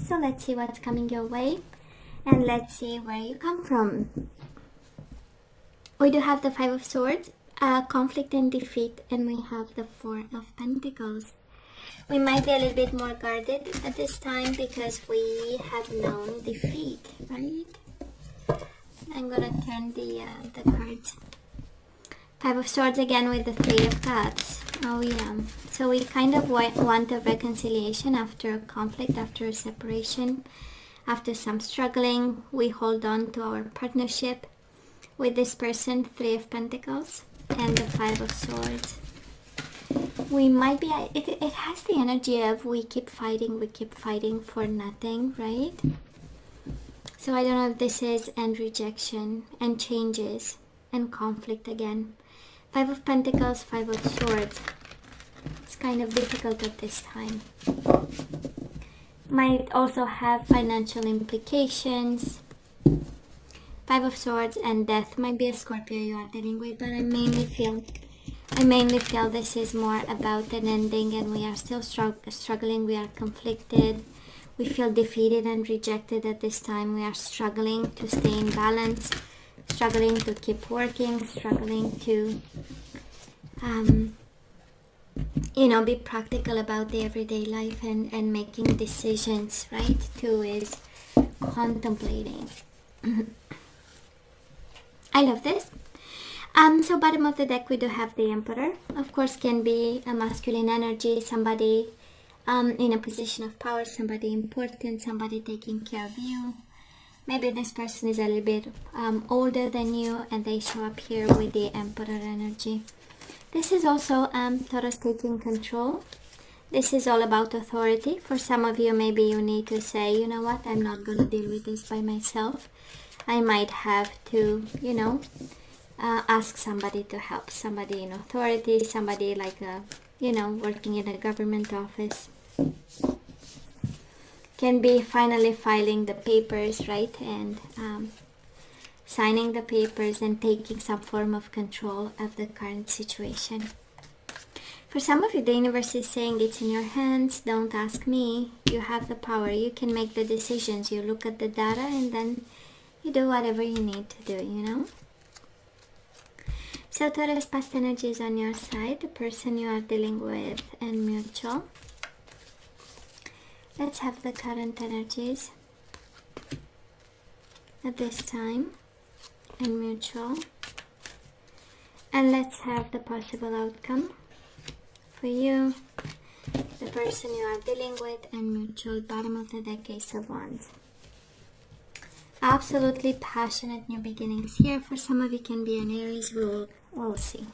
So let's see what's coming your way, and let's see where you come from. We do have the Five of Swords, conflict and defeat, and we have the Four of Pentacles. We might be a little bit more guarded at this time because we have known defeat, right? I'm gonna turn the cards. Five of Swords again with the Three of Cups. Oh yeah. So we kind of want a reconciliation after a conflict, after a separation, after some struggling. We hold on to our partnership with this person, Three of Pentacles and the Five of Swords. We might be, it has the energy of we keep fighting for nothing, right? So I don't know if this is and rejection and changes and conflict again. Five of Pentacles, Five of Swords. It's kind of difficult at this time. Might also have financial implications. Five of Swords and death. Might be a Scorpio you are dealing with, but I mainly feel this is more about an ending, and we are still struggling. We are conflicted. We feel defeated and rejected at this time. We are struggling to stay in balance, struggling to keep working, struggling to be practical about the everyday life and making decisions, right? Two is contemplating. I love this. So bottom of the deck we do have the Emperor. Of course, can be a masculine energy, somebody in a position of power, somebody important, somebody taking care of you. Maybe this person is a little bit older than you, and they show up here with the Emperor energy. This is also Taurus taking control. This is all about authority. For some of you, maybe you need to say, you know what, I'm not going to deal with this by myself. I might have to, ask somebody to help, somebody in authority, somebody like working in a government office. Can be finally filing the papers, right, and signing the papers and taking some form of control of the current situation. For some of you, the universe is saying it's in your hands, don't ask me, you have the power, you can make the decisions, you look at the data and then you do whatever you need to do, So Taurus, past energy is on your side, the person you are dealing with, and mutual. Let's have the current energies at this time, and mutual. And let's have the possible outcome for you, the person you are dealing with, and mutual. Bottom of the deck, Ace of Wands. Absolutely passionate new beginnings here. For some of you can be an Aries, we'll see.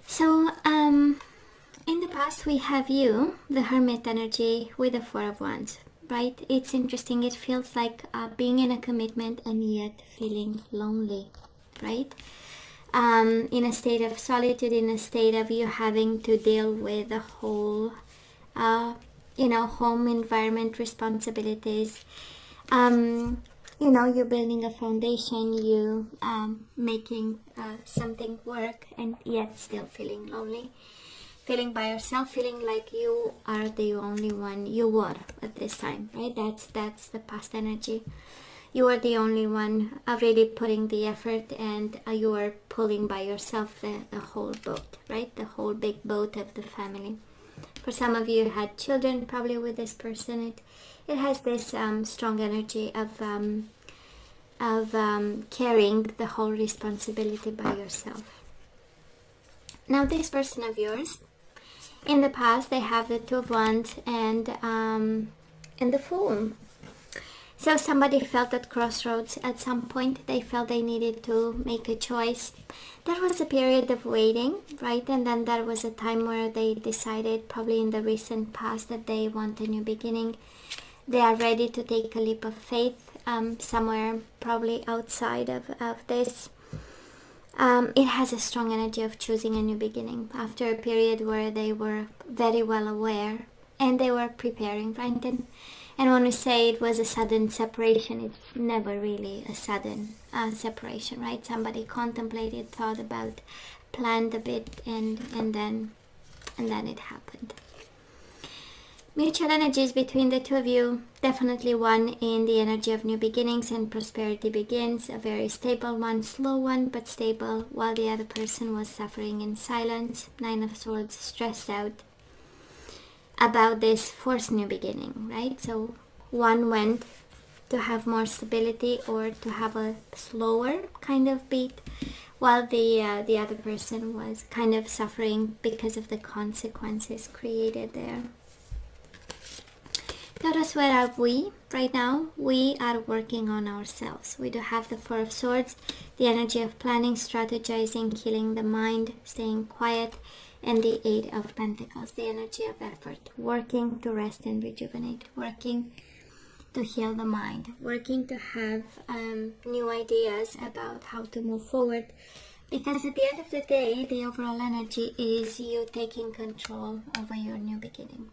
So in the past we have you, the Hermit energy with the Four of Wands, right? It's interesting. It feels like being in a commitment and yet feeling lonely, right? In a state of solitude, in a state of you having to deal with the whole home environment responsibilities. You're building a foundation, you making something work, and yet still feeling lonely, feeling by yourself, feeling like you are the only one. You were at this time, right? That's the past energy. You are the only one really putting the effort, and you are pulling by yourself the whole boat, right? The whole big boat of the family. For some of you had children probably with this person. It has this strong energy of carrying the whole responsibility by yourself. Now this person of yours, in the past they have the Two of Wands and the Fool. So somebody felt at crossroads at some point. They felt they needed to make a choice. There was a period of waiting, right? And then there was a time where they decided, probably in the recent past, that they want a new beginning. They are ready to take a leap of faith somewhere probably outside of this. It has a strong energy of choosing a new beginning after a period where they were very well aware and they were preparing, right? And when we say it was a sudden separation, it's never really a sudden separation, right? Somebody contemplated, thought about, planned a bit, and then it happened. Mutual energies between the two of you, definitely one in the energy of new beginnings and prosperity begins, a very stable one, slow one, but stable, while the other person was suffering in silence. Nine of Swords, stressed out about this forced new beginning, right? So one went to have more stability or to have a slower kind of beat, while the other person was kind of suffering because of the consequences created there. Taurus, where are we right now? We are working on ourselves. We do have the Four of Swords, the energy of planning, strategizing, healing the mind, staying quiet, and the Eight of Pentacles, the energy of effort, working to rest and rejuvenate, working to heal the mind, working to have new ideas about how to move forward. Because at the end of the day, the overall energy is you taking control over your new beginning.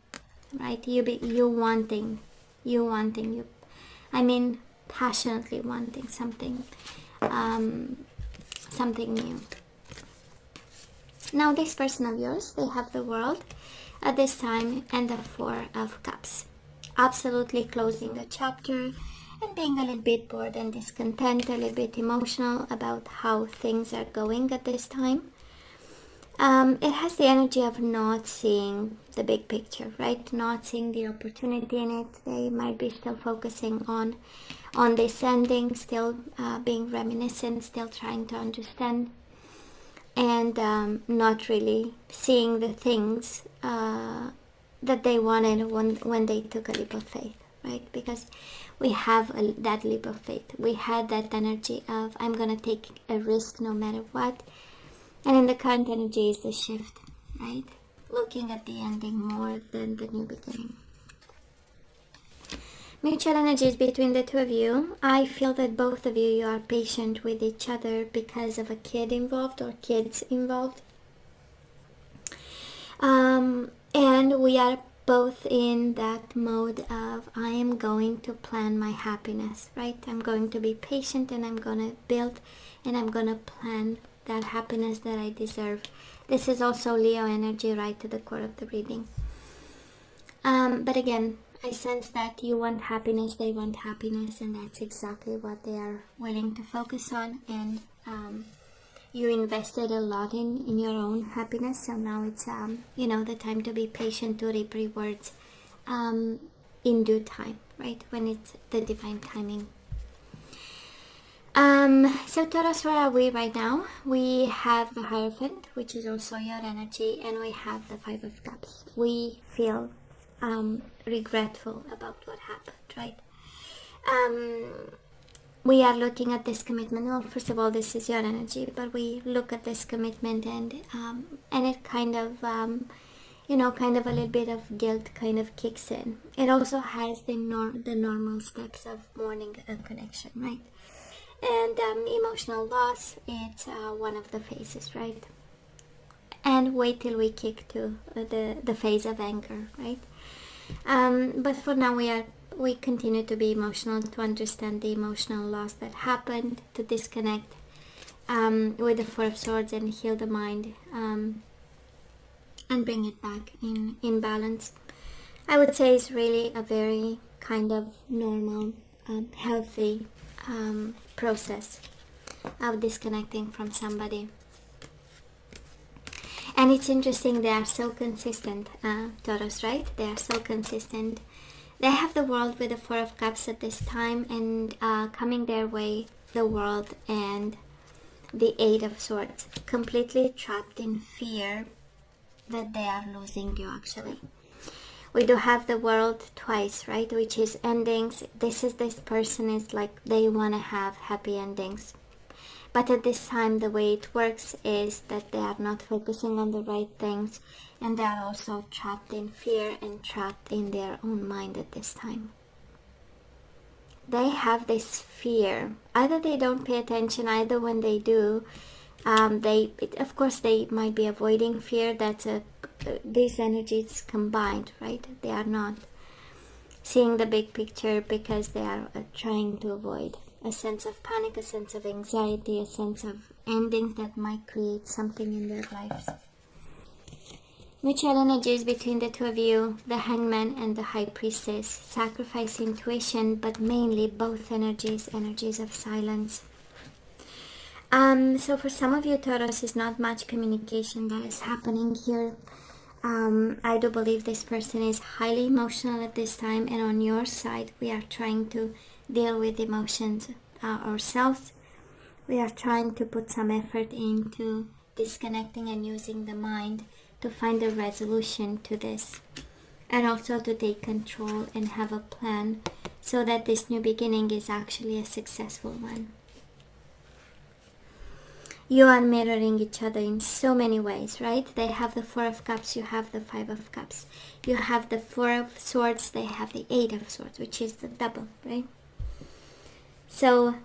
Right, you wanting, passionately wanting something, something new. Now, this person of yours, they have the World at this time and the Four of Cups. Absolutely closing the chapter and being a little bit bored and discontent, a little bit emotional about how things are going at this time. It has the energy of not seeing the big picture, right? Not seeing the opportunity in it. They might be still focusing on this ending, still being reminiscent, still trying to understand, and not really seeing the things that they wanted when they took a leap of faith, right? Because we have that leap of faith. We had that energy of, I'm going to take a risk no matter what. And in the current energy is the shift, right? Looking at the ending more than the new beginning. Mutual energies between the two of you. I feel that both of you are patient with each other because of a kid involved or kids involved. And we are both in that mode of, I am going to plan my happiness, right? I'm going to be patient and I'm going to build and I'm going to plan that happiness that I deserve. This is also Leo energy, right to the core of the reading. But again, I sense that you want happiness, they want happiness, and that's exactly what they are willing to focus on. And you invested a lot in your own happiness, so now it's the time to be patient, to reap rewards in due time, right? When it's the divine timing. So Taurus, where are we right now? We have the Hierophant, which is also your energy, and we have the Five of Cups. We feel regretful about what happened, right? We are looking at this commitment. Well, first of all, this is your energy, but we look at this commitment and it kind of kind of a little bit of guilt kind of kicks in. It also has the normal steps of mourning a connection, right? And emotional loss, it's one of the phases, right? And wait till we kick to the phase of anger, right? But for now, we continue to be emotional, to understand the emotional loss that happened, to disconnect with the Four of Swords and heal the mind, and bring it back in balance. I would say it's really a very kind of normal, healthy process of disconnecting from somebody. And it's interesting, they are so consistent, Taurus, right? They are so consistent. They have the World with the Four of Cups at this time, and coming their way, the World and the Eight of Swords, completely trapped in fear that they are losing you, actually. We do have the World twice, right? Which is endings. This person is like, they want to have happy endings. But at this time, the way it works is that they are not focusing on the right things, and they are also trapped in fear and trapped in their own mind at this time. They have this fear. Either they don't pay attention, either when they do, of course they might be avoiding fear. That's these energies combined, right? They are not seeing the big picture because they are trying to avoid a sense of panic, a sense of anxiety, a sense of endings that might create something in their lives. Mutual energies between the two of you, the Hangman and the High Priestess. Sacrifice, intuition, but mainly both energies of silence. So for some of you, Taurus, is not much communication that is happening here. I do believe this person is highly emotional at this time, and on your side, we are trying to deal with emotions ourselves. We are trying to put some effort into disconnecting and using the mind to find a resolution to this, and also to take control and have a plan so that this new beginning is actually a successful one. You are mirroring each other in so many ways, right? They have the Four of Cups, you have the Five of Cups. You have the Four of Swords, they have the Eight of Swords, which is the double, right? So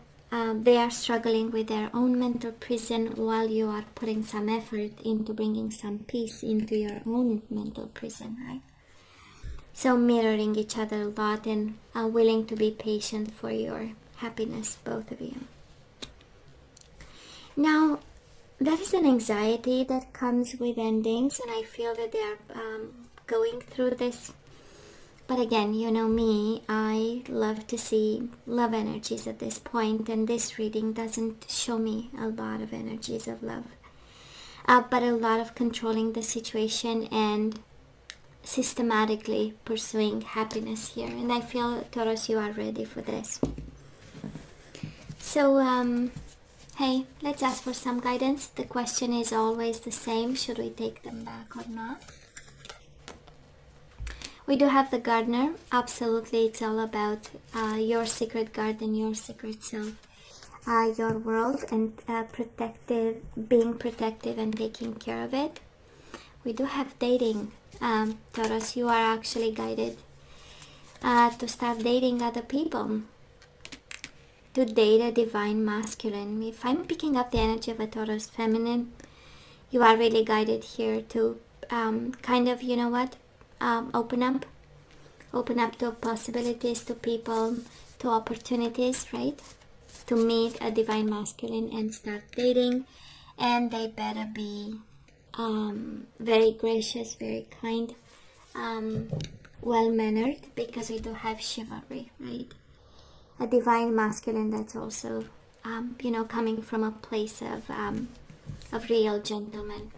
they are struggling with their own mental prison while you are putting some effort into bringing some peace into your own mental prison, right? So mirroring each other a lot and are willing to be patient for your happiness, both of you. Now, there is an anxiety that comes with endings, and I feel that they are going through this. But again, you know me, I love to see love energies at this point, and this reading doesn't show me a lot of energies of love, but a lot of controlling the situation and systematically pursuing happiness here. And I feel, Taurus, you are ready for this. So, hey, let's ask for some guidance. The question is always the same. Should we take them back or not? We do have the Gardener. Absolutely, it's all about your secret garden, your secret self, your world, and being protective and taking care of it. We do have dating. Taurus, you are actually guided to start dating other people, to date a divine masculine. If I'm picking up the energy of a Taurus feminine, you are really guided here to kind of, you know what, open up to possibilities, to people, to opportunities, right? To meet a divine masculine and start dating. And they better be very gracious, very kind, well-mannered, because we do have chivalry, right? A divine masculine that's also, you know, coming from a place of real gentleman.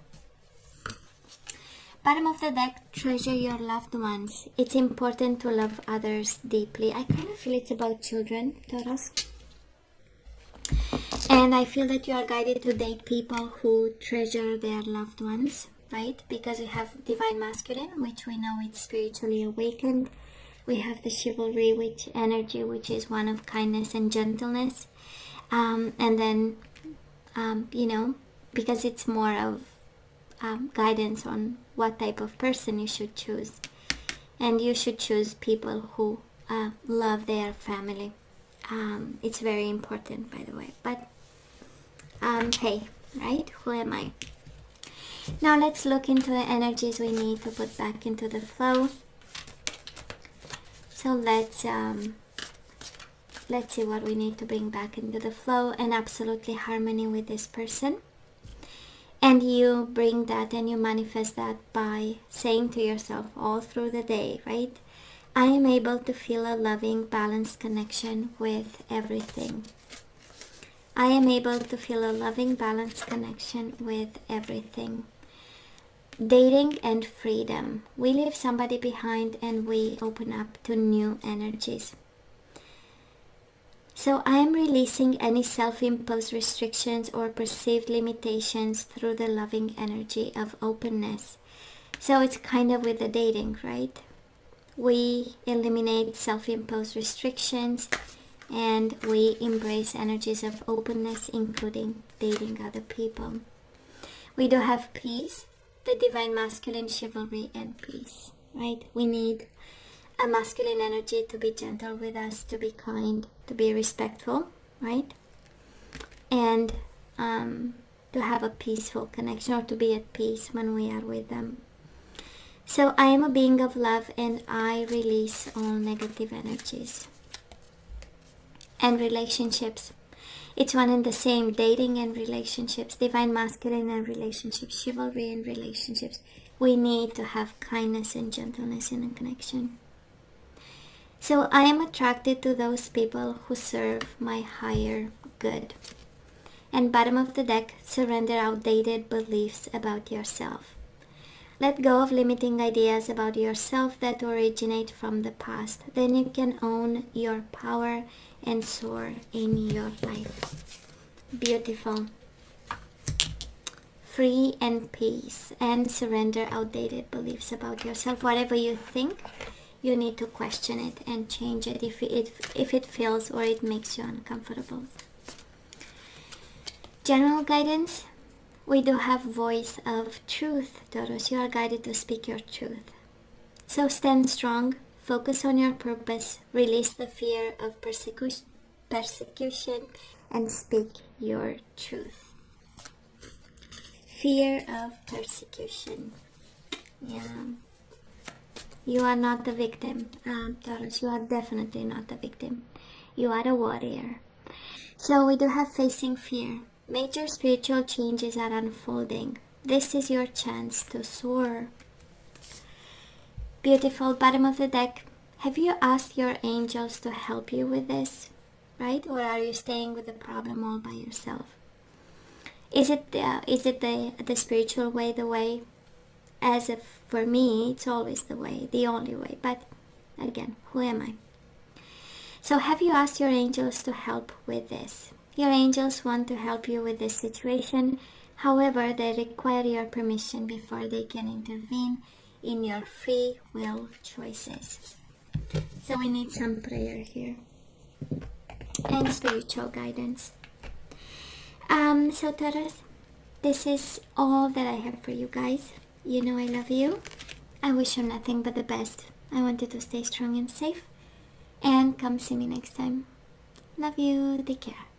Bottom of the deck, treasure your loved ones. It's important to love others deeply. I kind of feel it's about children, Taurus. And I feel that you are guided to date people who treasure their loved ones, right? Because we have divine masculine, which we know it's spiritually awakened. We have the chivalry, which is one of kindness and gentleness. And then, you know, because it's more of guidance on what type of person you should choose. And you should choose people who love their family. It's very important, by the way. But, hey, right? Who am I? Now let's look into the energies we need to put back into the flow. So let's see what we need to bring back into the flow and absolutely harmony with this person. And you bring that and you manifest that by saying to yourself all through the day, right? I am able to feel a loving, balanced connection with everything. I am able to feel a loving, balanced connection with everything. Dating and freedom. We leave somebody behind and we open up to new energies. So I am releasing any self-imposed restrictions or perceived limitations through the loving energy of openness. So it's kind of with the dating, right? We eliminate self-imposed restrictions and we embrace energies of openness, including dating other people. We do have peace, the divine masculine, chivalry, and peace, right? We need a masculine energy to be gentle with us, to be kind, to be respectful, right? And to have a peaceful connection, or to be at peace when we are with them. So I am a being of love and I release all negative energies. And relationships. It's one and the same, dating and relationships, divine masculine and relationships, chivalry and relationships. we need to have kindness and gentleness in a connection. So I am attracted to those people who serve my higher good. And bottom of the deck, surrender outdated beliefs about yourself. Let go of limiting ideas about yourself that originate from the past. Then you can own your power and soar in your life. Beautiful. Free and peace, and surrender outdated beliefs about yourself. Whatever you think, you need to question it and change it if it feels or it makes you uncomfortable. General guidance. We do have voice of truth, Taurus. You are guided to speak your truth. So stand strong, focus on your purpose, release the fear of persecution, and speak your truth. Fear of persecution. Yeah. You are not the victim, Taurus. You are definitely not the victim. You are a warrior. So we do have facing fear. Major spiritual changes are unfolding. This is your chance to soar. Beautiful. Bottom of the deck. Have you asked your angels to help you with this? Right? Or are you staying with the problem all by yourself? Is it the spiritual way the way? As if for me, it's always the way, the only way. But again, who am I? So have you asked your angels to help with this? Your angels want to help you with this situation. However, they require your permission before they can intervene in your free will choices. So we need some prayer here and spiritual guidance. So Taurus, this is all that I have for you guys. You know I love you. I wish you nothing but the best. I want you to stay strong and safe. And come see me next time. Love you. Take care.